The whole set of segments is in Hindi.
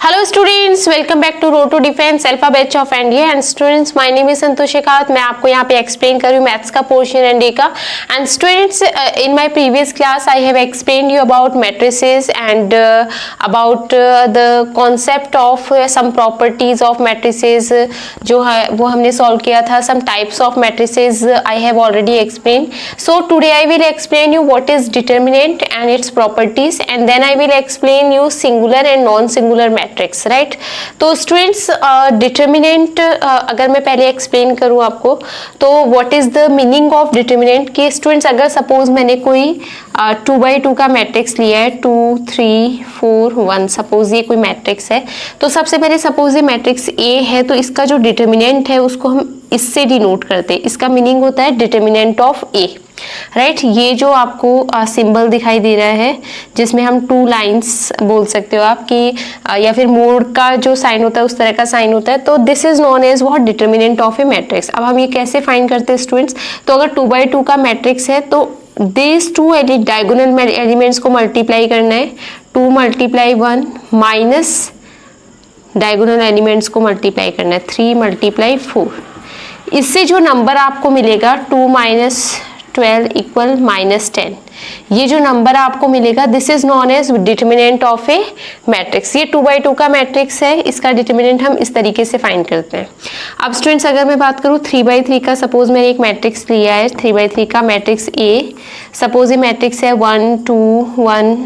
Hello students, welcome back to road to defence alpha batch of NDA. And students, my name is Santosh Shekhawat. मैं आपको यहाँ पे एक्सप्लेन कर रही हूँ मैथ्स का पोर्शन एनडीए का। And students, in my previous class I have explained you about matrices and about the concept of some properties of matrices जो है वो हमने सॉल्व किया था। Some types of matrices I have already explain. So today I will explain you what is determinant and its properties, and then I will explain you singular and non singular matrix, right. तो स्टूडेंट्स, डिटर्मिनेंट अगर मैं पहले एक्सप्लेन करूं आपको, तो what is the meaning of determinant. कि स्टूडेंट्स, अगर सपोज मैंने कोई 2x2 का मैट्रिक्स लिया है, 2 3 4 1, सपोज ये कोई मैट्रिक्स है, तो सबसे पहले सपोज ये मैट्रिक्स ए है, तो इसका जो डिटर्मिनेंट है उसको हम इससे डिनोट करते हैं। इसका मीनिंग होता है डिटर्मिनेंट ऑफ ए, राइट। ये जो आपको सिंबल दिखाई दे रहा है जिसमें हम 2 लाइंस बोल सकते हो आप कि या फिर मोड का जो साइन होता है उस तरह का साइन होता है, तो this is known as what determinant of a matrix. अब हम ये कैसे फाइंड करते हैं स्टूडेंट्स। तो अगर 2x2 का मैट्रिक्स है तो दिस 2 डायगोनल एलिमेंट्स को मल्टीप्लाई करना है। 2 × 1 माइनस डायगोनल एलिमेंट्स को मल्टीप्लाई करना है 3 × 4। इससे जो नंबर आपको मिलेगा 2 - 12 = -10, ये जो नंबर आपको मिलेगा this is known as determinant of a matrix. ये 2x2 का मैट्रिक्स है, इसका डिटर्मिनेंट हम इस तरीके से फाइंड करते हैं। अब स्टूडेंट्स, अगर मैं बात करूँ 3x3 का, सपोज मैंने एक मैट्रिक्स लिया है 3x3 का मैट्रिक्स ए। सपोज ये मैट्रिक्स है 1 2 1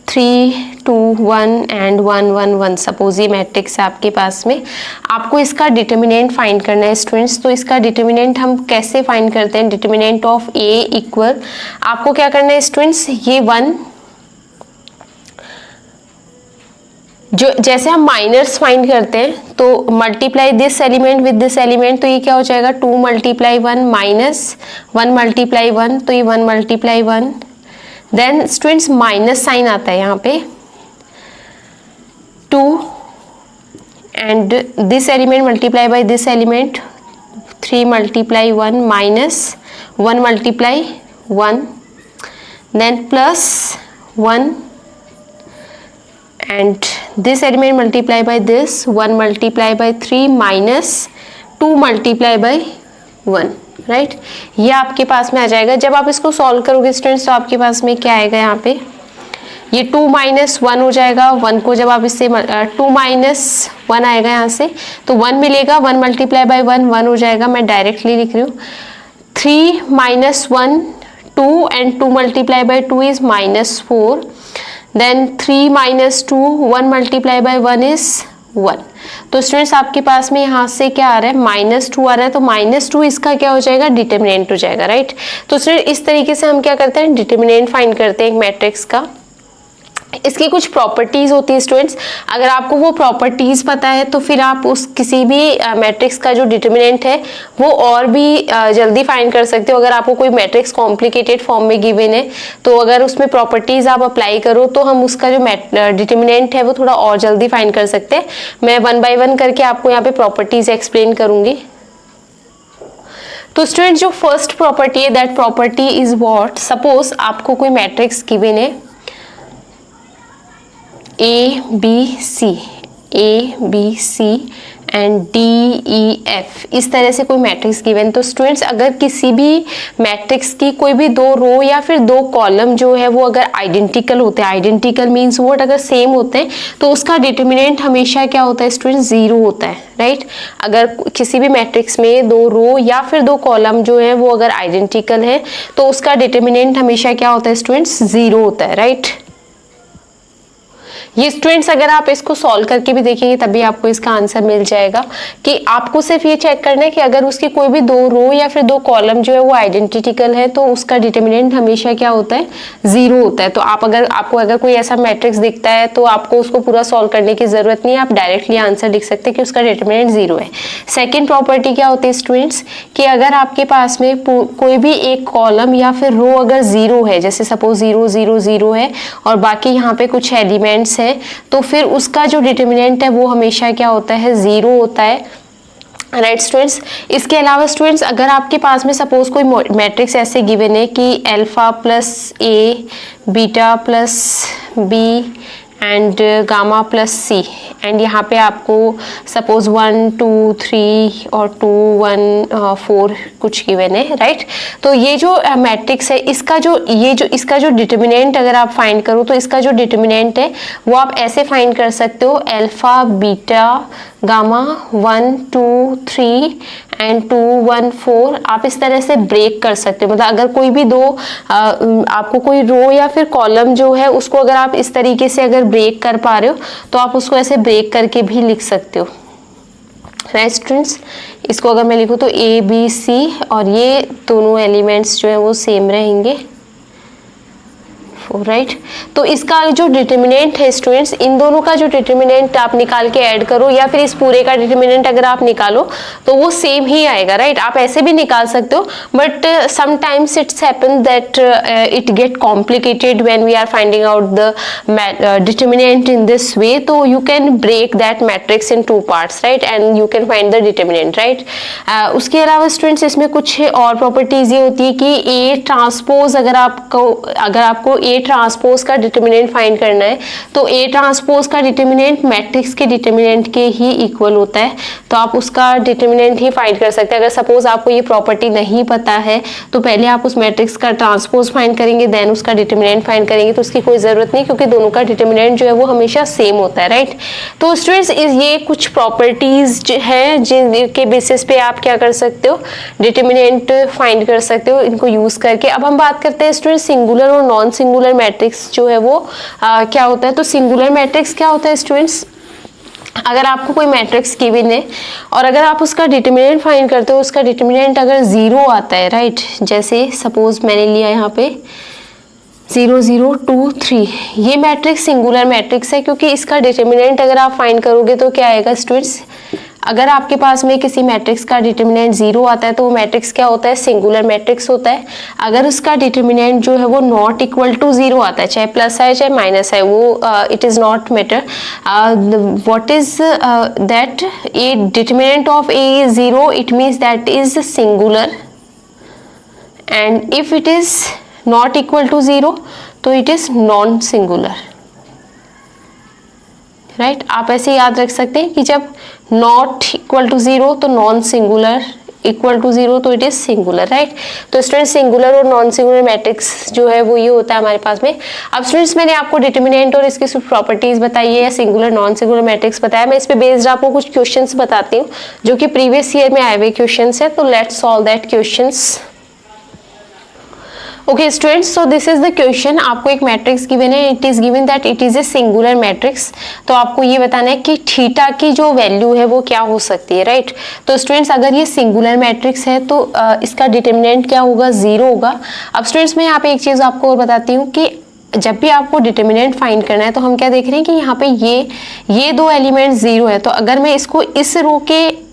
3 2 1 एंड 1 1 1। सपोज ये मैट्रिक्स है आपके पास में, आपको इसका डिटर्मिनेंट फाइंड करना है स्टूडेंट्स। तो इसका डिटर्मिनेंट हम कैसे फाइंड करते हैं। डिटर्मिनेंट ऑफ ए इक्वल, आपको क्या करना है स्टूडेंट्स, ये 1 जो जैसे हम माइनर्स फाइंड करते हैं तो multiply this element with this element, तो ये क्या हो जाएगा 2 × 1 माइनस 1 × 1, तो ये 1 × 1। देन स्टूडेंट्स माइनस साइन आता है यहाँ पे 2 and this element multiply by this element 3 × 1 minus 1 × 1, then plus 1 and this element multiply by this 1 × 3 minus 2 × 1, right. ये आपके पास में आ जाएगा। जब आप इसको सॉल्व करोगे स्टूडेंट्स तो आपके पास में क्या आएगा, यहाँ पे ये 2 - 1 हो जाएगा। 1 को जब आप इससे 2 - 1 आएगा यहाँ से, तो 1 मिलेगा। 1 × 1 1 हो जाएगा। मैं डायरेक्टली लिख रही हूँ 3 - 1 2 एंड 2 × 2 इज -4, देन 3 - 2 1 × 1 इज 1। तो स्टूडेंट्स, आपके पास में यहाँ से क्या आ रहा है -2 आ रहा है, तो -2 इसका क्या हो जाएगा, डिटर्मिनेंट हो जाएगा, राइट। तो स्टूडेंट, इस तरीके से हम क्या करते हैं, डिटर्मिनेंट फाइंड करते हैं एक मैट्रिक्स का। इसकी कुछ प्रॉपर्टीज होती है स्टूडेंट्स। अगर आपको वो प्रॉपर्टीज पता है तो फिर आप उस किसी भी मैट्रिक्स का जो डिटर्मिनेंट है वो और भी जल्दी फाइंड कर सकते हो। अगर आपको कोई मैट्रिक्स कॉम्प्लिकेटेड फॉर्म में गिवन है तो अगर उसमें प्रॉपर्टीज आप अप्लाई करो तो हम उसका जो डिटर्मिनेंट है वो थोड़ा और जल्दी फाइंड कर सकते हैं। मैं 1 बाय 1 करके आपको यहाँ पे प्रॉपर्टीज एक्सप्लेन करूंगी। तो स्टूडेंट, जो फर्स्ट प्रॉपर्टी है that property is what, suppose आपको कोई मैट्रिक्स गिवन है ABC एंड DEF, इस तरह से कोई मैट्रिक्स गिवन। तो स्टूडेंट्स, अगर किसी भी मैट्रिक्स की कोई भी 2 रो या फिर 2 कॉलम जो है वो अगर आइडेंटिकल होते हैं, आइडेंटिकल मीन्स व्हाट, अगर सेम होते हैं तो उसका डिटर्मिनेंट हमेशा क्या होता है स्टूडेंट्स, 0 होता है, राइट। अगर किसी भी मैट्रिक्स में 2 रो या फिर 2 कॉलम जो है वो अगर आइडेंटिकल है तो उसका डिटर्मिनेंट हमेशा क्या होता है स्टूडेंट्स, 0 होता है, राइट। ये स्टूडेंट्स, अगर आप इसको सॉल्व करके भी देखेंगे तभी आपको इसका आंसर मिल जाएगा कि आपको सिर्फ ये चेक करना है कि अगर उसकी कोई भी 2 रो या फिर 2 कॉलम जो है वो आइडेंटिकल है तो उसका डिटर्मिनेंट हमेशा क्या होता है, 0 होता है। तो आपको अगर कोई ऐसा मैट्रिक्स दिखता है तो आपको उसको पूरा सॉल्व करने की जरूरत नहीं है, आप डायरेक्टली आंसर लिख सकते हैं कि उसका डिटर्मिनेंट 0 है। सेकेंड प्रॉपर्टी क्या होती है स्टूडेंट्स, कि अगर आपके पास में कोई भी एक कॉलम या फिर रो अगर 0 है, जैसे सपोज 0 0 0 है और बाकी यहाँ पे कुछ एलिमेंट्स है, तो फिर उसका जो डिटर्मिनेंट है वो हमेशा क्या होता है, 0 होता है, राइट स्टूडेंट्स। इसके अलावा स्टूडेंट्स, अगर आपके पास में सपोज कोई मैट्रिक्स ऐसे गिवन है कि alpha plus a beta plus b and gamma plus c, and यहाँ पे आपको सपोज 1 2 3 और 2 1 4 कुछ गिवन है, राइट। तो ये जो मैट्रिक्स है इसका जो डिटर्मिनेंट अगर आप फाइंड करो तो इसका जो डिटर्मिनेंट है वो आप ऐसे फाइंड कर सकते हो, अल्फा बीटा गामा 1 2 3 एंड 2 1 4, आप इस तरह से ब्रेक कर सकते हो। मतलब अगर कोई भी दो आपको कोई रो या फिर कॉलम जो है उसको अगर आप इस तरीके से अगर ब्रेक कर पा रहे हो तो आप उसको ऐसे ब्रेक करके भी लिख सकते हो, राइट स्टूडेंट्स। इसको अगर मैं लिखूँ तो ए बी सी और ये दोनों एलिमेंट्स जो है वो सेम रहेंगे, राइट। तो इसका जो डिटर्मिनेंट है स्टूडेंट्स, इन दोनों का जो डिटर्मिनेंट आप निकाल के ऐड करो या फिर इस पूरे का डिटर्मिनेंट अगर आप निकालो तो वो सेम ही आएगा, राइट। आप ऐसे भी निकाल सकते हो, but sometimes it's happen that it get complicated when we are finding out the determinant in this way. तो you can break that matrix in 2 parts, right, and you can find the determinant, right. उसके अलावा स्टूडेंट्स इसमें कुछ और प्रॉपर्टीज ये होती है कि ए ट्रांसपोज अगर आपको ए ट्रांसपोज का डिटर्मिनेंट फाइंड करना है तो ए ट्रांसपोज का डिटर्मिनेंट मैट्रिक्स के डिटर्मिनेंट के ही इक्वल होता है, तो आप उसका डिटर्मिनेंट ही फाइंड कर सकते हैं। अगर सपोज आपको ये प्रॉपर्टी नहीं पता है तो पहले आप उस मैट्रिक्स का ट्रांसपोज फाइंड करेंगे, देन उसका डिटर्मिनेंट फाइंड करेंगे, तो उसकी कोई जरूरत नहीं क्योंकि दोनों का डिटर्मिनेंट जो है वो हमेशा सेम होता है, राइट। तो स्टूडेंट्स ये कुछ प्रॉपर्टीज है जिनके बेसिस पे आप क्या कर सकते हो, डिटर्मिनेंट फाइंड कर सकते हो इनको यूज करके। अब हम बात करते हैं स्टूडेंट सिंगुलर और नॉन सिंगुलर मैट्रिक्स जो है वो क्या होता है। तो सिंगुलर मैट्रिक्स क्या होता है स्टूडेंट्स, अगर आपको कोई मैट्रिक्स गिवन है और अगर आप उसका डिटर्मिनेंट फाइंड करते हो, उसका डिटर्मिनेंट अगर 0 आता है, राइट, जैसे सपोज मैंने लिया यहाँ पे 0 0 2 3, ये मैट्रिक्स सिंगुलर मैट्रिक्स है क्योंकि इसका डिटर्मिनेंट अगर आप फाइंड करोगे तो क्या आएगा स्टूडेंट्स, अगर आपके पास में किसी मैट्रिक्स का डिटर्मिनेंट 0 आता है तो वो मैट्रिक्स क्या होता है, सिंगुलर मैट्रिक्स होता है। अगर उसका डिटर्मिनेंट जो है वो नॉट इक्वल टू 0 आता है, चाहे प्लस है चाहे माइनस है, वो it is not matter, what is that a determinant of a is 0, it means that is singular, and if it is not equal to 0 तो it is non singular, right. आप ऐसे याद रख सकते हैं कि जब नॉट इक्वल टू 0 तो नॉन सिंगुलर, इक्वल टू 0 तो इट इज सिंगुलर, राइट। तो स्टूडेंट सिंगुलर और नॉन सिंगुलर मैट्रिक्स जो है वो ये होता है हमारे पास में। अब स्टूडेंट्स मैंने आपको डिटर्मिनेंट और इसकी प्रॉपर्टीज बताई है या सिंगुलर नॉन सिंगुलर मैट्रिक्स बताया, मैं इस पे बेस्ड आपको कुछ क्वेश्चंस बताती हूँ जो कि प्रीवियस ईयर में आए हुए क्वेश्चंस है, तो let's solve that questions. Okay students, so this is the question. आपको एक मैट्रिक्स गिवन है, it is given that it is a singular matrix, तो आपको ये बताना है कि थीटा की जो वैल्यू है वो क्या हो सकती है, राइट। तो स्टूडेंट्स अगर ये सिंगुलर मैट्रिक्स है तो इसका डिटर्मिनेंट क्या होगा, 0 होगा। अब स्टूडेंट्स मैं यहाँ पे एक चीज आपको और बताती हूँ कि जब भी आपको डिटर्मिनेंट फाइंड करना है तो हम क्या देख रहे हैं कि यहाँ पे ये दो एलिमेंट 0 है, तो अगर मैं इसको इस रो के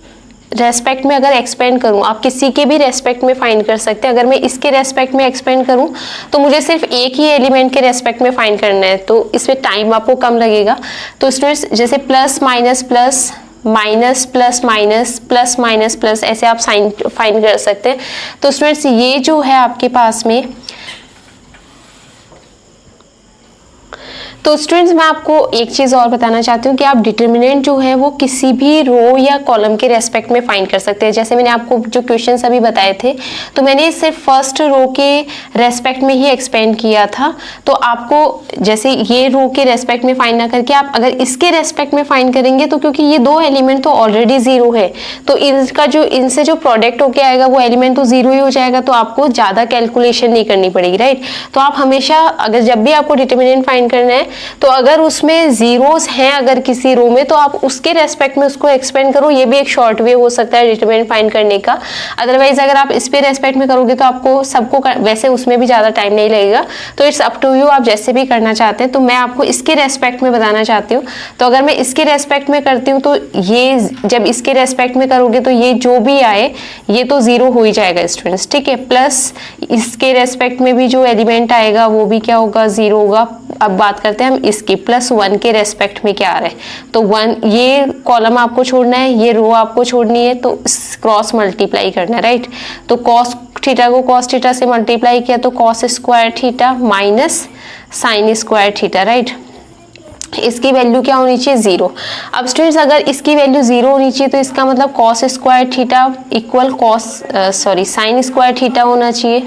रेस्पेक्ट में अगर एक्सपेंड करूं, आप किसी के भी रेस्पेक्ट में फाइंड कर सकते हैं, अगर मैं इसके रेस्पेक्ट में एक्सपेंड करूं तो मुझे सिर्फ एक ही एलिमेंट के रेस्पेक्ट में फाइंड करना है, तो इसमें टाइम आपको कम लगेगा। तो स्टूडेंट्स जैसे plus minus plus minus plus minus plus minus plus ऐसे आप साइन फाइंड कर सकते हैं। तो स्टूडेंट्स ये जो है आपके पास में, तो स्टूडेंट्स मैं आपको एक चीज और बताना चाहती हूँ कि आप डिटर्मिनेंट जो है वो किसी भी रो या कॉलम के रेस्पेक्ट में फाइंड कर सकते हैं। जैसे मैंने आपको जो क्वेश्चंस अभी बताए थे तो मैंने सिर्फ फर्स्ट रो के रेस्पेक्ट में ही एक्सपेंड किया था, तो आपको जैसे ये रो के रेस्पेक्ट में फाइंड ना करके आप अगर इसके रेस्पेक्ट में फाइंड करेंगे तो क्योंकि ये दो एलिमेंट तो ऑलरेडी 0 है तो इनसे जो प्रोडक्ट होके आएगा वो एलिमेंट तो 0 ही हो जाएगा, तो आपको ज्यादा कैलकुलेशन नहीं करनी पड़ेगी, राइट। तो आप हमेशा अगर जब भी आपको डिटर्मिनेंट फाइंड करना है तो अगर उसमें जीरोस हैं अगर किसी रो में तो आप उसके रेस्पेक्ट में उसको एक्सपेंड करो, ये भी एक शॉर्ट वे हो सकता है डिटरमिनेंट फाइंड करने का। अदरवाइज अगर आप इस पे रेस्पेक्ट में करोगे तो आपको सबको वैसे उसमें भी ज्यादा टाइम नहीं लगेगा, तो इट्स अप टू यू, आप जैसे भी करना चाहते हैं। तो मैं आपको इसके रेस्पेक्ट में बताना चाहती हूँ, तो अगर मैं इसके रेस्पेक्ट में करती हूँ तो ये जब इसके रेस्पेक्ट में करोगे तो ये जो भी आए ये तो 0 हो ही जाएगा स्टूडेंट्स, ठीक है। प्लस इसके रेस्पेक्ट में भी जो एलिमेंट आएगा वो भी क्या होगा, 0 होगा। अब बात करते हैं हम इसकी +1 के रेस्पेक्ट में क्या आ रहा है, तो 1 ये कॉलम आपको छोड़ना है, ये रो आपको छोड़नी है, तो क्रॉस मल्टीप्लाई करना है, राइट। तो कॉस थीटा को कॉस थीटा से मल्टीप्लाई किया तो cos square theta minus sine square theta, right. इसकी वैल्यू क्या होनी चाहिए 0। अब स्टूडेंट्स अगर इसकी वैल्यू 0 होनी चाहिए तो इसका मतलब cos square theta equal sine square theta होना चाहिए।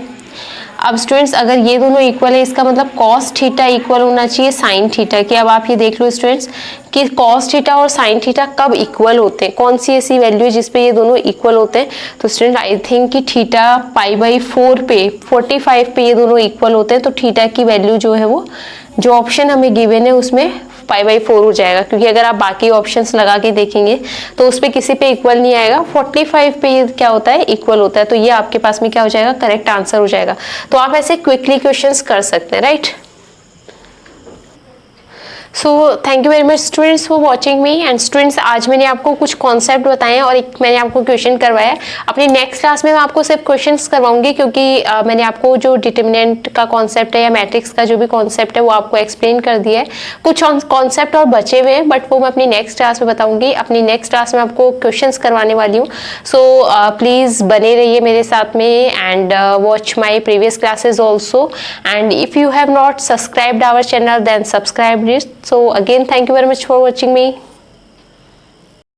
अब स्टूडेंट्स अगर ये दोनों इक्वल है इसका मतलब कॉस थीटा इक्वल होना चाहिए साइन थीटा के। अब आप ये देख लो स्टूडेंट्स कि कॉस थीटा और साइन थीटा कब इक्वल होते हैं, कौन सी ऐसी वैल्यू है जिसपे ये दोनों इक्वल होते हैं। तो स्टूडेंट आई थिंक कि थीटा π/4 पे 45 पे ये दोनों इक्वल होते हैं। तो थीटा की वैल्यू जो है वो जो ऑप्शन हमें गिवन है उसमें π/4 हो जाएगा, क्योंकि अगर आप बाकी ऑप्शंस लगा के देखेंगे तो उस पे किसी पे इक्वल नहीं आएगा, 45 पे ये क्या होता है इक्वल होता है। तो ये आपके पास में क्या हो जाएगा, करेक्ट आंसर हो जाएगा। तो आप ऐसे क्विकली क्वेश्चंस कर सकते हैं, right. So thank you very much students for watching me. And students आज मैंने आपको कुछ कॉन्सेप्ट बताए हैं और एक मैंने आपको क्वेश्चन करवाया। अपनी नेक्स्ट क्लास में मैं आपको सिर्फ क्वेश्चंस करवाऊंगी, क्योंकि मैंने आपको जो डिटर्मिनेंट का कॉन्सेप्ट है या मैट्रिक्स का जो भी कॉन्सेप्ट है वो आपको एक्सप्लेन कर दिया है। कुछ कॉन्सेप्ट और बचे हुए हैं बट वो मैं अपनी नेक्स्ट क्लास में बताऊंगी। अपनी नेक्स्ट क्लास में आपको क्वेश्चंस करवाने वाली हूँ। सो प्लीज़ बने रहिए मेरे साथ में and watch my previous classes also. And if you have not subscribed our channel then subscribe it. So again, thank you very much for watching me.